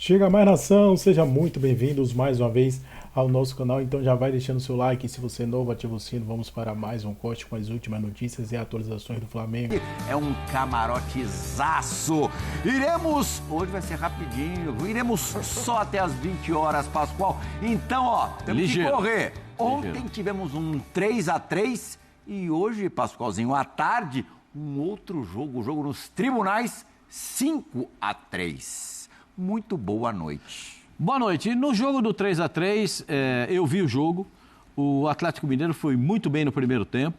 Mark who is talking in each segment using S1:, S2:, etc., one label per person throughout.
S1: Chega mais nação, seja muito bem-vindos mais uma vez ao nosso canal. Então já vai deixando seu like, se você é novo, ativa o sino. Vamos para mais um corte com as últimas notícias e atualizações do Flamengo.
S2: É um camarotezaço. Hoje vai ser rapidinho, iremos só até as 20 horas, Pascoal. Então, temos que correr. Ontem tivemos um 3-3 e hoje, Pascoalzinho, à tarde, um outro jogo, o jogo nos tribunais, 5-3. Muito boa noite.
S3: Boa noite. No jogo do 3-3, eu vi o jogo. O Atlético Mineiro foi muito bem no primeiro tempo.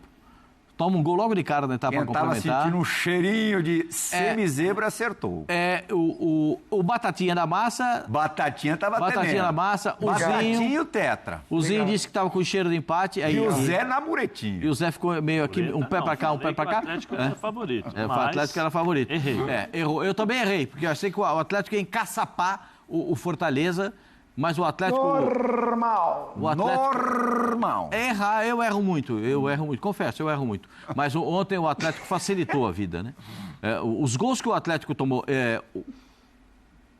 S3: Toma um gol logo de cara na etapa complementar.
S2: Quem estava sentindo um cheirinho de semi-zebra acertou.
S3: O Batatinha da Massa...
S2: Batatinha estava temendo.
S3: Batatinha da Massa.
S2: Batatinha e o Tetra.
S3: O Zinho disse que estava com cheiro de empate.
S2: E o Zé na muretinha.
S3: E o Zé ficou meio aqui, um pé pra cá, um pé pra cá.
S4: O Atlético era favorito.
S3: O Atlético era favorito.
S4: Errei.
S3: Errou. Eu também errei, porque eu achei que o Atlético ia encaçapar o Fortaleza, mas o Atlético...
S2: Normal.
S3: Eu erro muito, confesso, eu erro muito. Mas ontem o Atlético facilitou a vida, né? Os gols que o Atlético tomou...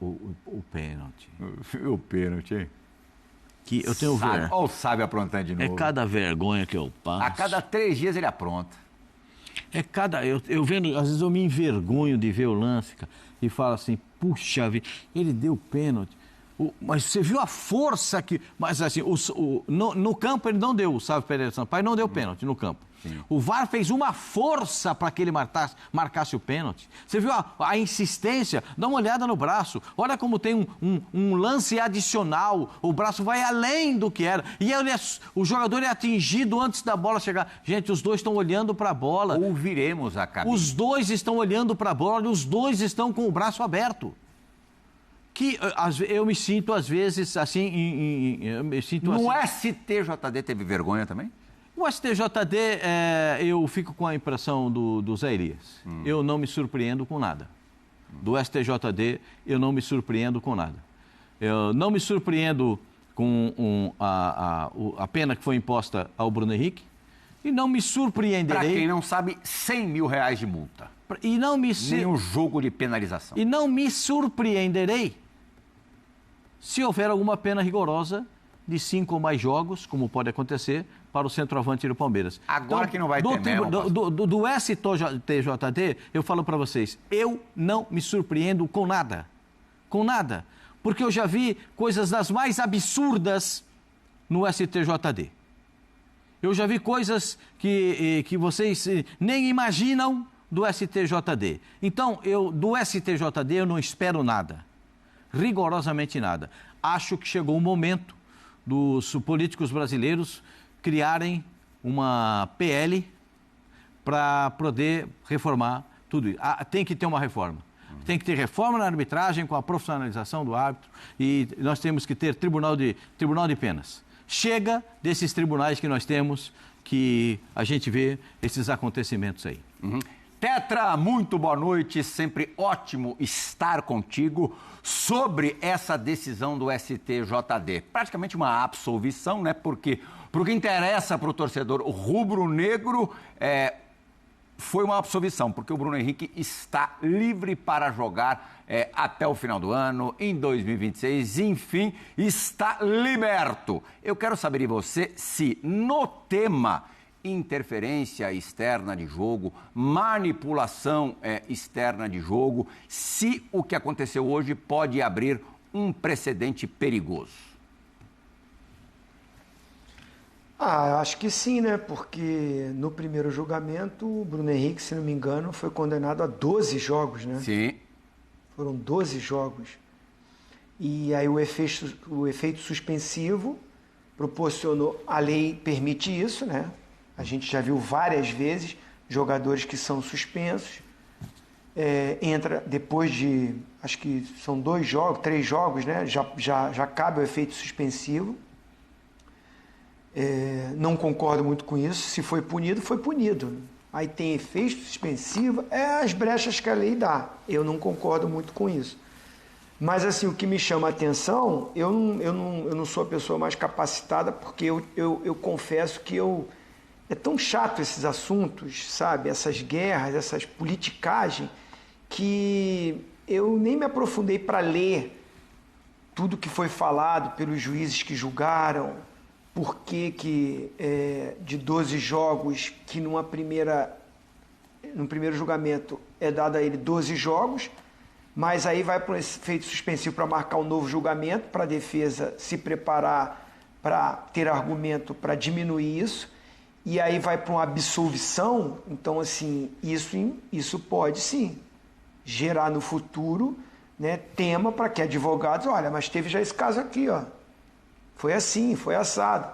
S3: O pênalti.
S2: O pênalti, hein?
S3: Que eu tenho vergonha.
S2: Olha o sábio aprontando de novo.
S3: É cada vergonha que eu passo.
S2: A cada 3 dias ele apronta.
S3: Eu vendo, às vezes eu me envergonho de ver o lance, cara, e falo assim, puxa vida, ele deu pênalti. Mas você viu a força que... Mas assim, no campo ele não deu, o Sávio Pereira Sampaio não deu pênalti no campo. Sim. O VAR fez uma força para que ele marcasse o pênalti. Você viu a insistência? Dá uma olhada no braço. Olha como tem um lance adicional. O braço vai além do que era. E o jogador é atingido antes da bola chegar. Gente, os dois estão olhando para a bola.
S2: Ouviremos a cabine.
S3: Os dois estão olhando para a bola e os dois estão com o braço aberto. Que eu me sinto, às vezes, assim...
S2: No STJD teve vergonha também?
S3: O STJD, eu fico com a impressão do Zé Elias. Eu não me surpreendo com nada. Do STJD, eu não me surpreendo com nada. Eu não me surpreendo com a pena que foi imposta ao Bruno Henrique e não me surpreenderei...
S2: Para quem não sabe, R$100 mil de multa.
S3: E não me...
S2: Nem jogo de penalização.
S3: E não me surpreenderei se houver alguma pena rigorosa de 5 ou mais jogos, como pode acontecer, para o centroavante do Palmeiras.
S2: Agora então, que não vai ter mesmo.
S3: Do STJD, eu falo para vocês, eu não me surpreendo com nada. Com nada. Porque eu já vi coisas das mais absurdas no STJD. Eu já vi coisas que vocês nem imaginam do STJD. Então, do STJD eu não espero nada. Rigorosamente nada. Acho que chegou o momento dos políticos brasileiros criarem uma PL para poder reformar tudo isso. Tem que ter uma reforma. Tem que ter reforma na arbitragem com a profissionalização do árbitro e nós temos que ter tribunal de penas. Chega desses tribunais que nós temos, que a gente vê esses acontecimentos aí.
S2: Tetra, muito boa noite, sempre ótimo estar contigo sobre essa decisão do STJD. Praticamente uma absolvição, né? Porque pro que interessa para o torcedor rubro-negro, foi uma absolvição, porque o Bruno Henrique está livre para jogar até o final do ano, em 2026, enfim, está liberto. Eu quero saber de você se no tema interferência externa de jogo, manipulação externa de jogo, se o que aconteceu hoje pode abrir um precedente perigoso.
S5: Eu acho que sim, né? Porque no primeiro julgamento, o Bruno Henrique, se não me engano, foi condenado a 12 jogos, né?
S2: Sim.
S5: Foram 12 jogos. E aí o efeito suspensivo proporcionou, a lei permite isso, né? A gente já viu várias vezes jogadores que são suspensos, entra depois de, acho que são 2 jogos, 3 jogos, né? Já cabe o efeito suspensivo. Não concordo muito com isso. Se foi punido, foi punido. Aí tem efeito suspensivo, as brechas que a lei dá. Eu não concordo muito com isso. Mas assim, o que me chama a atenção, eu não sou a pessoa mais capacitada, porque eu confesso que é tão chato esses assuntos, sabe? Essas guerras, essas politicagens, que eu nem me aprofundei para ler tudo que foi falado pelos juízes que julgaram, por que de 12 jogos que no primeiro julgamento é dado a ele 12 jogos, mas aí vai para um efeito suspensivo para marcar um novo julgamento, para a defesa se preparar para ter argumento para diminuir isso, e aí vai para uma absolvição. Então, assim, isso pode sim gerar no futuro, né, tema para que advogados, olha, mas teve já esse caso aqui, ó, foi assim, foi assado.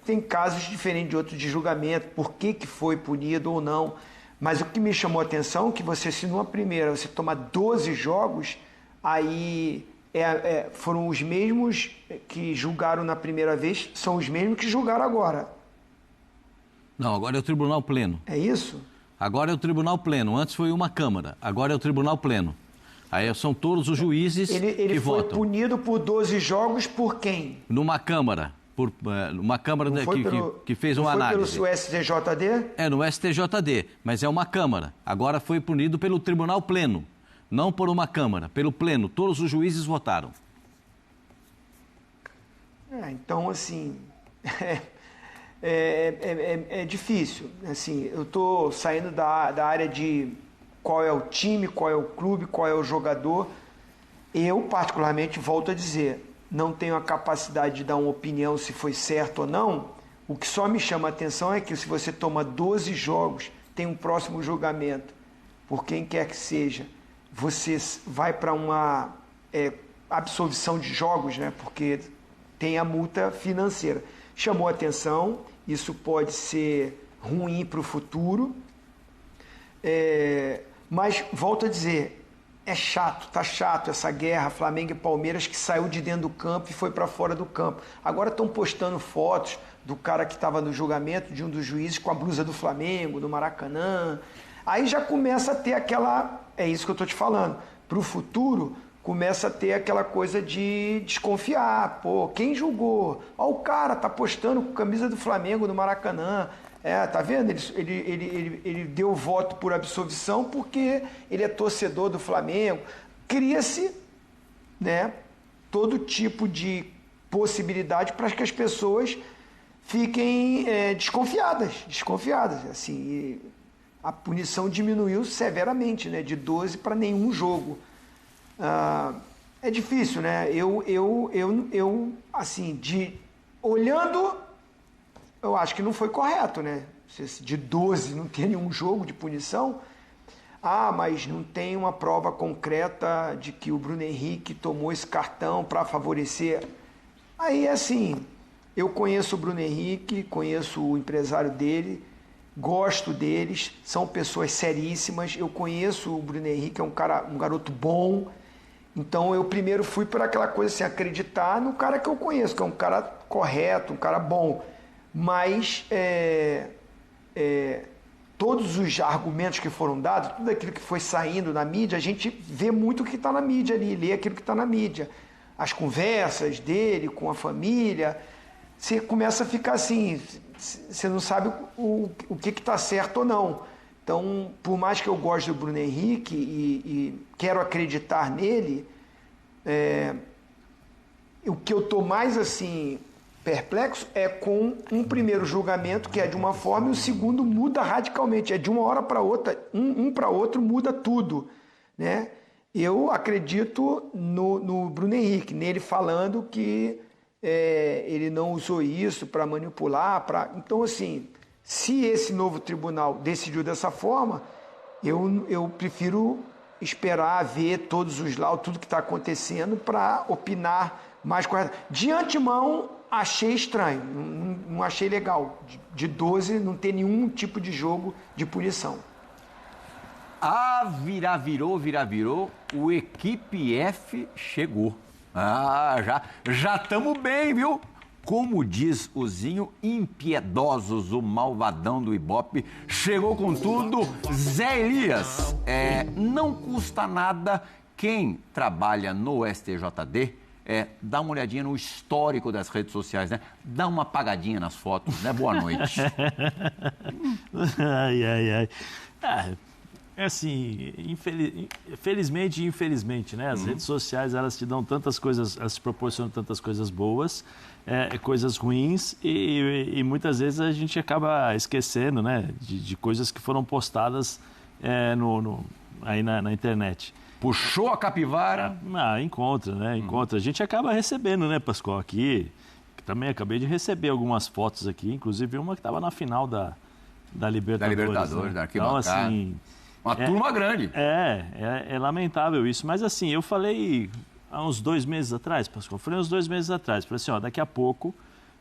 S5: Tem casos diferentes de outros de julgamento, por que foi punido ou não. Mas o que me chamou a atenção é que você, se numa primeira você toma 12 jogos, aí foram os mesmos que julgaram na primeira vez, são os mesmos que julgaram agora.
S3: Não, agora é o Tribunal Pleno.
S5: É isso?
S3: Agora é o Tribunal Pleno. Antes foi uma Câmara, agora é o Tribunal Pleno. Aí são todos os juízes que votam.
S5: Ele foi punido por 12 jogos por quem?
S3: Numa Câmara. Uma Câmara que fez uma análise.
S5: Não foi pelo STJD?
S3: É, no STJD, mas é uma Câmara. Agora foi punido pelo Tribunal Pleno, não por uma Câmara, pelo Pleno. Todos os juízes votaram.
S5: Então, assim, é difícil. Assim, eu estou saindo da área de qual é o time, qual é o clube, qual é o jogador. Eu, particularmente, volto a dizer, não tenho a capacidade de dar uma opinião se foi certo ou não. O que só me chama a atenção é que se você toma 12 jogos, tem um próximo julgamento, por quem quer que seja, você vai para uma absolvição de jogos, né? Porque tem a multa financeira. Chamou a atenção, isso pode ser ruim para o futuro, mas volto a dizer, tá chato essa guerra Flamengo e Palmeiras, que saiu de dentro do campo e foi para fora do campo. Agora estão postando fotos do cara que estava no julgamento, de um dos juízes, com a blusa do Flamengo, do Maracanã. Aí já começa a ter aquela... É isso que eu estou te falando. Para o futuro, começa a ter aquela coisa de desconfiar. Pô, quem julgou? Ó, o cara tá postando com a camisa do Flamengo, do Maracanã. Tá vendo? Ele deu voto por absolvição porque ele é torcedor do Flamengo. Cria-se, né, todo tipo de possibilidade para que as pessoas fiquem desconfiadas. Assim, a punição diminuiu severamente, né, de 12 para nenhum jogo. É difícil, né? Assim, olhando, eu acho que não foi correto, né? De 12 não ter nenhum jogo de punição. Mas não tem uma prova concreta de que o Bruno Henrique tomou esse cartão para favorecer. Aí, assim, eu conheço o Bruno Henrique, conheço o empresário dele, gosto deles, são pessoas seríssimas. Eu conheço o Bruno Henrique, é um garoto bom. Então, eu primeiro fui por aquela coisa assim, acreditar no cara que eu conheço, que é um cara correto, um cara bom. Mas todos os argumentos que foram dados, tudo aquilo que foi saindo na mídia, a gente vê muito o que está na mídia ali, lê aquilo que está na mídia. As conversas dele com a família, você começa a ficar assim, você não sabe o que está certo ou não. Então, por mais que eu goste do Bruno Henrique e quero acreditar nele, o que eu estou mais assim perplexo é com um primeiro julgamento que é de uma forma e o segundo muda radicalmente, é de uma hora para outra, um para outro muda tudo, né? Eu acredito no Bruno Henrique, nele falando que ele não usou isso para manipular, então assim, se esse novo tribunal decidiu dessa forma, eu prefiro esperar ver todos os laudos, tudo que está acontecendo para opinar mais correto. De antemão, achei estranho, não achei legal. De 12 não ter nenhum tipo de jogo de punição.
S2: Virou, o Equipe F chegou. Já estamos bem, viu? Como diz o Zinho, impiedosos, o malvadão do Ibope, chegou com tudo, Zé Elias. Não custa nada quem trabalha no STJD, dá uma olhadinha no histórico das redes sociais, né? Dá uma apagadinha nas fotos, né? Boa noite.
S4: É assim, felizmente e infelizmente, né? As redes sociais, elas te dão tantas coisas, elas te proporcionam tantas coisas boas, coisas ruins, e muitas vezes a gente acaba esquecendo, né? De coisas que foram postadas aí na internet.
S2: Puxou a capivara.
S4: Encontra, né? Encontra. A gente acaba recebendo, né, Pascoal, aqui. Também acabei de receber algumas fotos aqui, inclusive uma que estava na final da Libertadores. Da
S2: Libertadores,
S4: né?
S2: da arquibancada.
S4: Então, assim...
S2: Uma turma grande.
S4: É lamentável isso. Mas assim, eu falei há uns 2 meses atrás, Pascoal, falei assim, daqui a pouco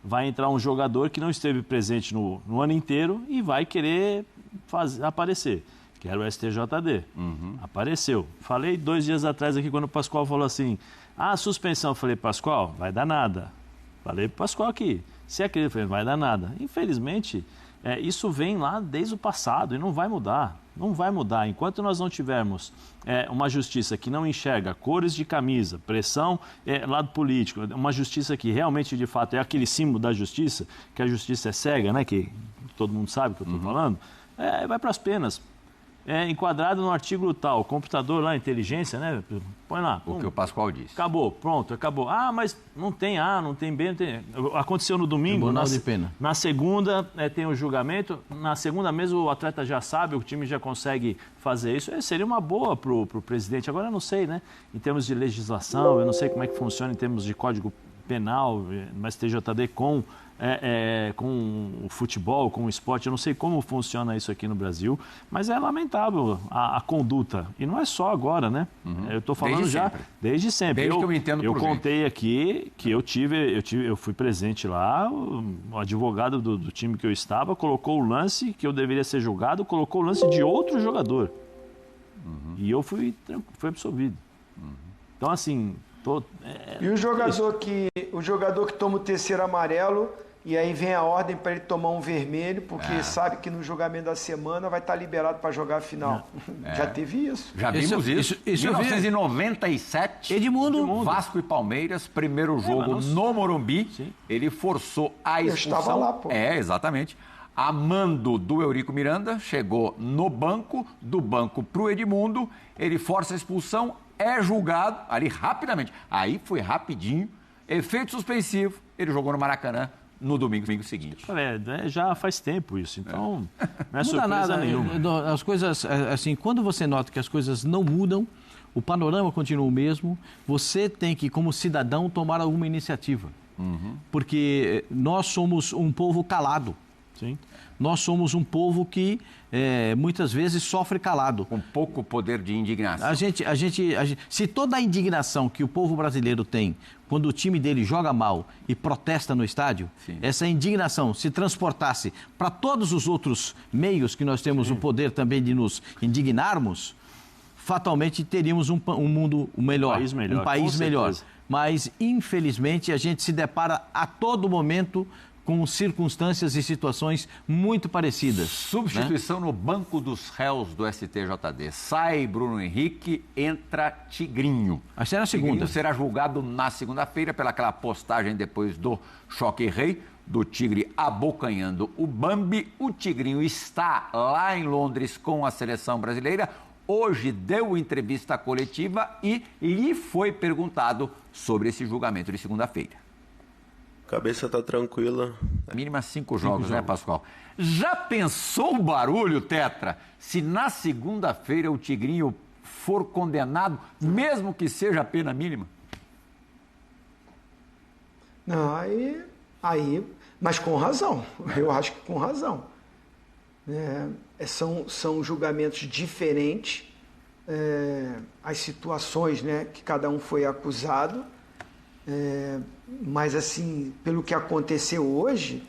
S4: vai entrar um jogador que não esteve presente no ano inteiro e vai querer aparecer, que era o STJD. Apareceu. Falei 2 dias atrás aqui, quando o Pascoal falou assim, suspensão. Eu falei, Pascoal, vai dar nada. Falei pro Pascoal aqui, se acredita, falei, vai dar nada. Infelizmente, isso vem lá desde o passado e não vai mudar. Não vai mudar. Enquanto nós não tivermos uma justiça que não enxerga cores de camisa, pressão, lado político, uma justiça que realmente, de fato, é aquele símbolo da justiça, que a justiça é cega, né? Que todo mundo sabe o que eu estou falando, vai para as penas. Enquadrado no artigo tal, computador lá, inteligência, né? Põe lá.
S2: O que o Pascoal disse.
S4: Acabou, pronto, acabou. Mas não tem A, não tem B, não tem... Aconteceu no domingo.
S3: Tribunal de pena.
S4: Na segunda tem o julgamento, na segunda mesmo o atleta já sabe, o time já consegue fazer isso. Seria uma boa pro presidente. Agora eu não sei, né? Em termos de legislação, eu não sei como é que funciona em termos de código penal, mas TJD com o futebol, com o esporte. Eu não sei como funciona isso aqui no Brasil, mas é lamentável a conduta. E não é só agora, né? Eu estou falando desde sempre.
S2: Desde que eu me entendo por gente.
S4: Contei aqui que eu fui presente lá, o advogado do time que eu estava colocou o lance que eu deveria ser julgado, colocou o lance de outro jogador. E eu fui absolvido. Então, assim...
S5: E o jogador que toma o terceiro amarelo e aí vem a ordem para ele tomar um vermelho, porque sabe que no julgamento da semana vai estar liberado para jogar a final. Já teve isso.
S2: Já vimos isso. Em 1997,
S3: Edmundo.
S2: Vasco e Palmeiras, primeiro jogo no Morumbi, ele forçou a expulsão.
S5: Eu estava lá, pô.
S2: Exatamente. A mando do Eurico Miranda, chegou no banco, do banco para o Edmundo, ele força a expulsão, é julgado ali rapidamente. Aí foi rapidinho, efeito suspensivo, ele jogou no Maracanã no domingo seguinte.
S4: Já faz tempo isso, então não é
S3: surpresa
S4: nada nenhuma.
S3: As coisas, assim, quando você nota que as coisas não mudam, o panorama continua o mesmo, você tem que, como cidadão, tomar alguma iniciativa. Porque nós somos um povo calado. Sim. Nós somos um povo que muitas vezes sofre calado.
S2: Com pouco poder de indignação.
S3: Se toda a indignação que o povo brasileiro tem quando o time dele joga mal e protesta no estádio, essa indignação se transportasse para todos os outros meios que nós temos o poder também de nos indignarmos, fatalmente teríamos um mundo melhor, um país melhor. Mas, infelizmente, a gente se depara a todo momento com circunstâncias e situações muito parecidas.
S2: Substituição no banco dos réus do STJD. Sai Bruno Henrique, entra Tigrinho.
S3: Vai ser na segunda.
S2: Tigrinho será julgado na segunda-feira pelaquela postagem depois do choque rei, do Tigre abocanhando o Bambi. O Tigrinho está lá em Londres com a seleção brasileira. Hoje deu entrevista coletiva e lhe foi perguntado sobre esse julgamento de segunda-feira.
S6: Cabeça tá tranquila.
S2: Mínima 5 jogos, né, Pascoal? Já pensou o barulho, Tetra, se na segunda-feira o Tigrinho for condenado, mesmo que seja a pena mínima?
S5: Não, mas com razão. Eu acho que com razão. São julgamentos diferentes, as situações, né, que cada um foi acusado. Mas assim, pelo que aconteceu hoje,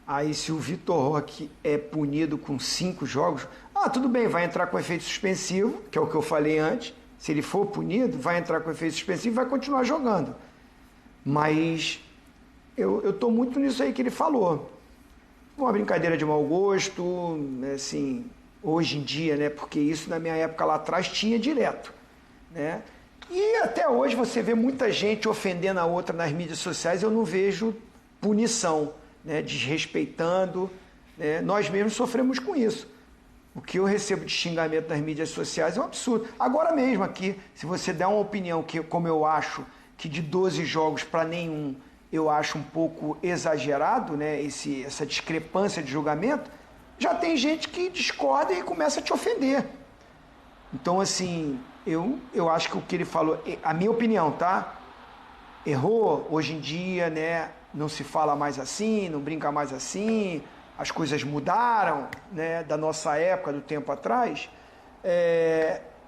S5: aí se o Vitor Roque é punido com 5 jogos, tudo bem, vai entrar com efeito suspensivo, que é o que eu falei antes. Se ele for punido, vai entrar com efeito suspensivo e vai continuar jogando. Mas eu estou muito nisso aí que ele falou. Uma brincadeira de mau gosto, assim, hoje em dia, né? Porque isso na minha época lá atrás tinha direto, né? E até hoje você vê muita gente ofendendo a outra nas mídias sociais, eu não vejo punição, né? Desrespeitando, né? Nós mesmos sofremos com isso. O que eu recebo de xingamento nas mídias sociais é um absurdo. Agora mesmo aqui, se você der uma opinião que, como eu acho, que de 12 jogos para nenhum, eu acho um pouco exagerado, né, essa discrepância de julgamento, já tem gente que discorda e começa a te ofender. Então, assim, eu acho que o que ele falou, a minha opinião, tá? Errou, hoje em dia, né, não se fala mais assim, não brinca mais assim, as coisas mudaram, né, da nossa época, do tempo atrás,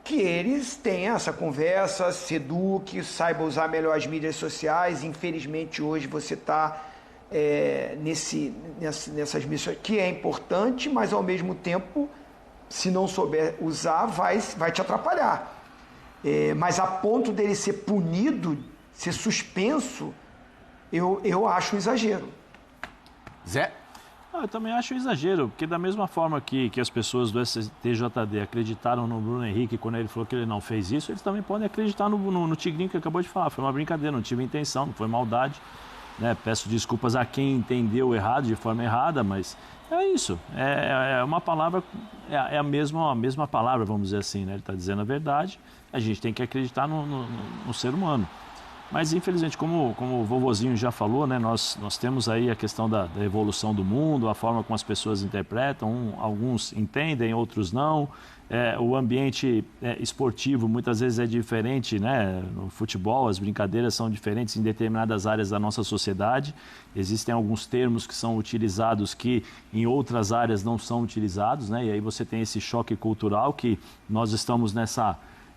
S5: que eles tenham essa conversa, se eduque, saiba usar melhor as mídias sociais. Infelizmente, hoje você está nessas missões, que é importante, mas ao mesmo tempo, se não souber usar, vai te atrapalhar. Mas a ponto dele ser punido, ser suspenso, eu acho um exagero.
S2: Zé?
S4: Eu também acho um exagero, porque da mesma forma que as pessoas do STJD acreditaram no Bruno Henrique quando ele falou que ele não fez isso, eles também podem acreditar no Tigrinho que acabou de falar. Foi uma brincadeira, não tive intenção, não foi maldade. Né? Peço desculpas a quem entendeu errado, de forma errada, mas é isso. É uma palavra, é a mesma palavra, vamos dizer assim. Né? Ele está dizendo a verdade, a gente tem que acreditar no ser humano. Mas, infelizmente, como o vovozinho já falou, né, nós temos aí a questão da evolução do mundo, a forma como as pessoas interpretam, alguns entendem, outros não. O ambiente esportivo muitas vezes é diferente, né? No futebol as brincadeiras são diferentes em determinadas áreas da nossa sociedade. Existem alguns termos que são utilizados que em outras áreas não são utilizados, né? E aí você tem esse choque cultural que nós estamos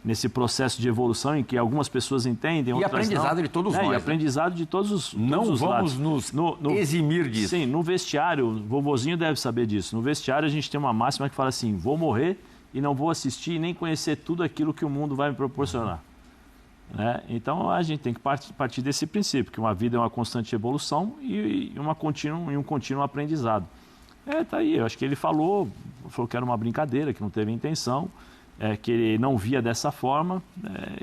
S4: nesse processo de evolução em que algumas pessoas entendem, outras não.
S2: E aprendizado de todos nós.
S4: E aprendizado de todos os lados.
S2: Não vamos nos eximir disso.
S4: Sim, no vestiário, o vovozinho deve saber disso. No vestiário a gente tem uma máxima que fala assim, vou morrer e não vou assistir e nem conhecer tudo aquilo que o mundo vai me proporcionar. Né? Então a gente tem que partir desse princípio, que uma vida é uma constante evolução e um contínuo aprendizado. Tá aí, eu acho que ele falou que era uma brincadeira, que não teve intenção. Que ele não via dessa forma,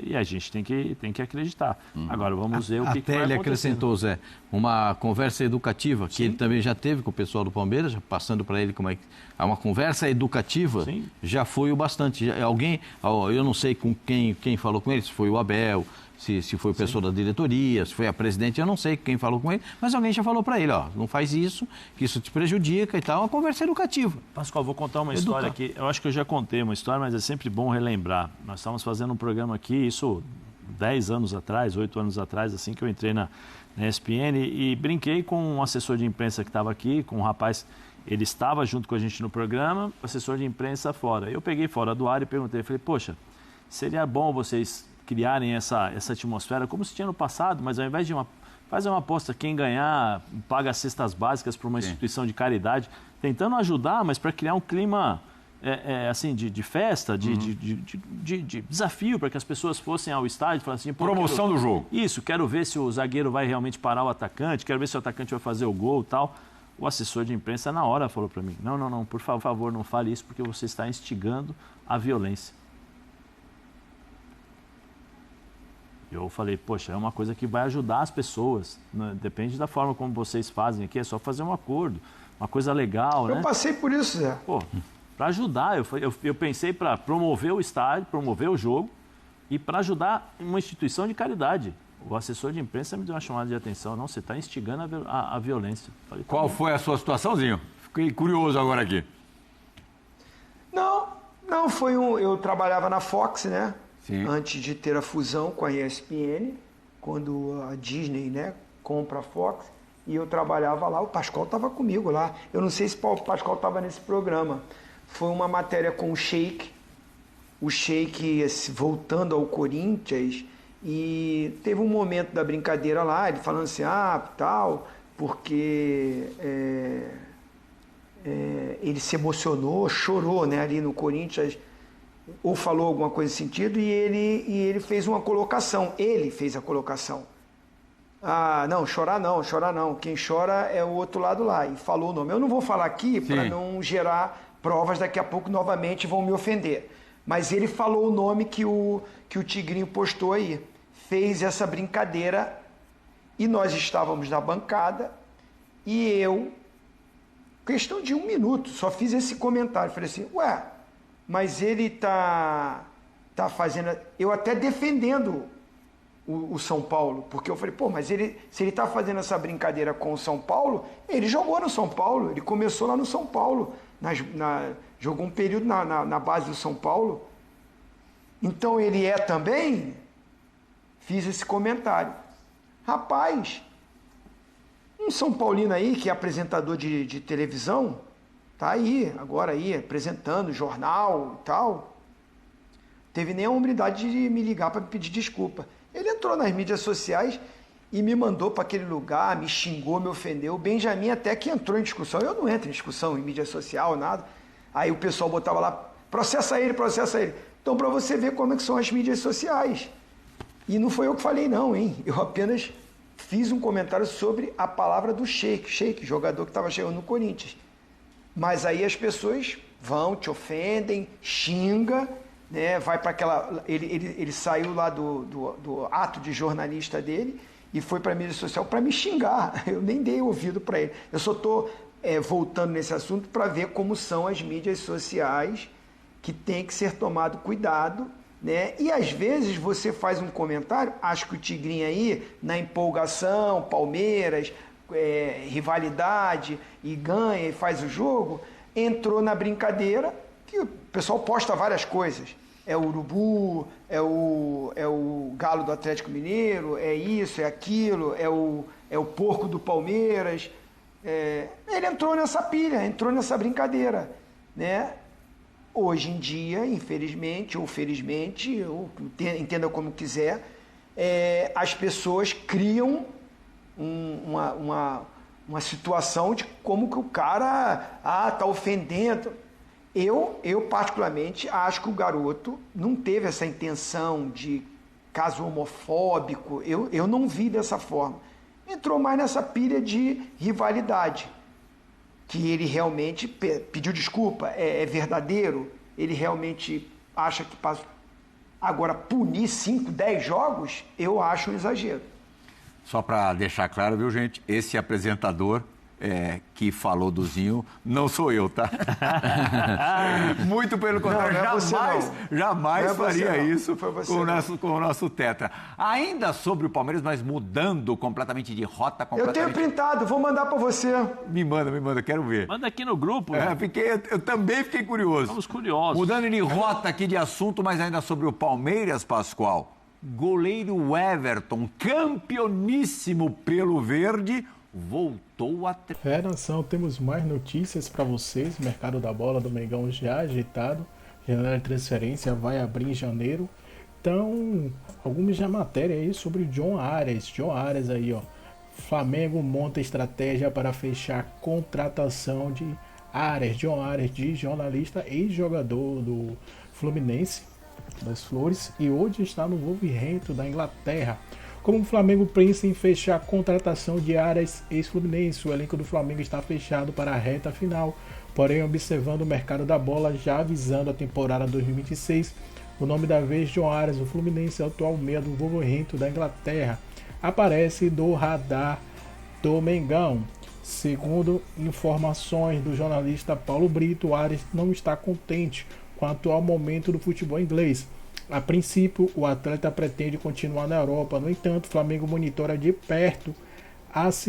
S4: e a gente tem que acreditar. Agora, vamos ver o que vai acontecer.
S3: Até ele acrescentou, Zé, uma conversa educativa, que ele também já teve com o pessoal do Palmeiras, passando para ele como é que... Uma conversa educativa. Sim. Já foi o bastante. Eu não sei com quem falou com ele, se foi o Abel, se foi o pessoal da diretoria, se foi a presidente, eu não sei quem falou com ele, mas alguém já falou para ele, não faz isso, que isso te prejudica e tal, uma conversa educativa.
S4: Pascoal, vou contar uma história aqui, eu acho que eu já contei uma história, mas é sempre bom relembrar. Nós estávamos fazendo um programa aqui, isso 10 anos atrás, 8 anos atrás, assim que eu entrei na ESPN, e brinquei com um assessor de imprensa que estava aqui, com um rapaz, ele estava junto com a gente no programa, assessor de imprensa fora. Eu peguei fora do ar e perguntei, falei, poxa, seria bom vocês criarem essa atmosfera, como se tinha no passado, mas ao invés de fazer uma aposta, quem ganhar paga cestas básicas para uma instituição de caridade, tentando ajudar, mas para criar um clima assim, de festa, de desafio, para que as pessoas fossem ao estádio e falassem...
S2: Promoção do jogo.
S4: Isso, quero ver se o zagueiro vai realmente parar o atacante, quero ver se o atacante vai fazer o gol e tal. O assessor de imprensa, na hora, falou para mim, não, por favor, não fale isso, porque você está instigando a violência. Eu falei, poxa, é uma coisa que vai ajudar as pessoas, né? Depende da forma como vocês fazem aqui, é só fazer um acordo, uma coisa legal, né?
S5: Eu passei por isso, Zé.
S4: Para ajudar, eu pensei para promover o estádio, promover o jogo e para ajudar uma instituição de caridade. O assessor de imprensa me deu uma chamada de atenção, você está instigando a violência. Falei,
S2: qual foi a sua situaçãozinho? Fiquei curioso agora aqui.
S5: Não, foi eu trabalhava na Fox, né?
S2: Sim.
S5: Antes de ter a fusão com a ESPN, quando a Disney, né, compra a Fox, e eu trabalhava lá, o Pascoal estava comigo lá. Eu não sei se o Pascoal estava nesse programa. Foi uma matéria com o Sheik voltando ao Corinthians, e teve um momento da brincadeira lá, ele falando assim, tal, porque ele se emocionou, chorou, né, ali no Corinthians, ou falou alguma coisa nesse sentido, e ele fez uma colocação. Ele fez a colocação. Não, chorar não. Quem chora é o outro lado lá. E falou o nome. Eu não vou falar aqui para não gerar provas, daqui a pouco novamente vão me ofender. Mas ele falou o nome que o Tigrinho postou aí. Fez essa brincadeira e nós estávamos na bancada e eu, questão de 1 minuto, só fiz esse comentário. Falei assim, mas ele tá fazendo... Eu até defendendo o São Paulo, porque eu falei, pô, mas se ele tá fazendo essa brincadeira com o São Paulo, ele jogou no São Paulo, ele começou lá no São Paulo, jogou um período na base do São Paulo. Então ele é também? Fiz esse comentário. Rapaz, um São Paulino aí, que é apresentador de televisão, tá aí, agora aí, apresentando jornal e tal, teve nem a humildade de me ligar para me pedir desculpa. Ele entrou nas mídias sociais e me mandou para aquele lugar, me xingou, me ofendeu. O Benjamin até que entrou em discussão. Eu não entro em discussão em mídia social, nada. Aí o pessoal botava lá, processa ele, processa ele. Então, para você ver como é que são as mídias sociais. E não foi eu que falei não, hein? Eu apenas fiz um comentário sobre a palavra do Sheik, jogador que estava chegando no Corinthians. Mas aí as pessoas vão, te ofendem, xinga, né? Vai para aquela... Ele saiu lá do ato de jornalista dele e foi para a mídia social para me xingar. Eu nem dei ouvido para ele. Eu só estou voltando nesse assunto para ver como são as mídias sociais, que tem que ser tomado cuidado, né? E às vezes você faz um comentário, acho que o Tigrinho aí, na empolgação, Palmeiras, rivalidade, e ganha e faz o jogo, entrou na brincadeira, que o pessoal posta várias coisas. É o Urubu, é o Galo do Atlético Mineiro, é isso, é aquilo, é o porco do Palmeiras. Ele entrou nessa pilha, entrou nessa brincadeira, né? Hoje em dia, infelizmente ou felizmente, ou entenda como quiser, as pessoas criam uma situação de como que o cara está ofendendo. Eu particularmente acho que o garoto não teve essa intenção de caso homofóbico, eu não vi dessa forma. Entrou mais nessa pilha de rivalidade, que ele realmente pediu desculpa, é verdadeiro, ele realmente acha que passa. Agora, punir 5, 10 jogos, eu acho um exagero.
S2: Só para deixar claro, viu, gente? Esse apresentador que falou do Zinho não sou eu, tá? Muito pelo contrário, jamais faria isso com o nosso tetra. Ainda sobre o Palmeiras, mas mudando completamente de rota.
S5: Eu tenho printado, vou mandar para você.
S2: Me manda, quero ver.
S4: Manda aqui no grupo.
S2: Eu também fiquei curioso.
S4: Estamos curiosos.
S2: Mudando de rota aqui de assunto, mas ainda sobre o Palmeiras, Pascoal. Goleiro Everton, campeoníssimo pelo verde, voltou a...
S1: Nação, temos mais notícias para vocês. O mercado da bola do Mengão já agitado. Janela de transferência vai abrir em janeiro. Então, algumas já matéria aí sobre o John Arias. John Arias aí, ó. Flamengo monta estratégia para fechar contratação de Arias. John Arias, de jornalista, ex-jogador do Fluminense das Flores, e hoje está no Wolverhampton da Inglaterra. Como o Flamengo pensa em fechar a contratação de Arias, ex-Fluminense, o elenco do Flamengo está fechado para a reta final, porém observando o mercado da bola, já avisando a temporada 2026, o nome da vez, John Arias, o Fluminense, atual meia do Wolverhampton da Inglaterra, aparece do radar do Mengão. Segundo informações do jornalista Paulo Brito, Arias não está contente com o atual momento do futebol inglês. A princípio, o atleta pretende continuar na Europa. No entanto, o Flamengo monitora de perto a